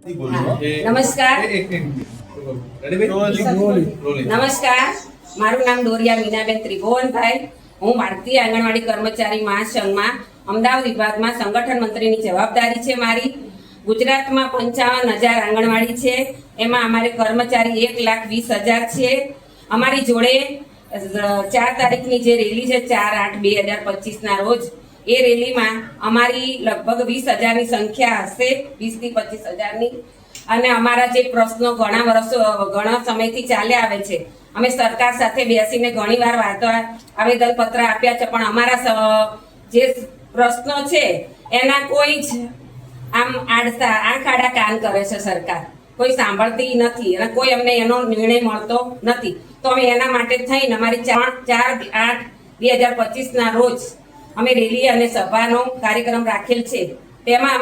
નમસ્કાર નમસ્કાર મારું નામ ડોરિયા મીનાબેન ત્રિભુવનભાઈ। હું ભારતીય આંગણવાડી કર્મચારી મહાસંઘમાં અમદાવાદ વિભાગમાં સંગઠન મંત્રીની જવાબદારી છે મારી। ગુજરાતમાં 55,000 આંગણવાડી છે, એમાં અમારે કર્મચારી 1,20,000 છે। અમારી જોડે 4 તારીખની જે રેલી છે 4/8/2025 રોજ, એ રેલીમાં અમારી લગભગ 20,000ની સંખ્યા હશે, 20 થી 25,000ની। અને અમારા જે પ્રશ્નો ઘણા સમયથી ચાલ્યા આવે છે, અમે સરકાર સાથે બેસીને ઘણીવાર વાતો આવેદન પત્ર આપ્યા છે, પણ અમારા જે પ્રશ્નો છે એના કોઈ જ આમ આંખ આડા કાન કરે છે સરકાર, કોઈ સાંભળતી નથી અને કોઈ અમને એનો નિર્ણય મળતો નથી। તો અમે એના માટે થઈને અમારી 4/8/2025 રોજ અમે રેલી અને સભાનો કાર્યક્રમ રાખેલ છે। તેમાં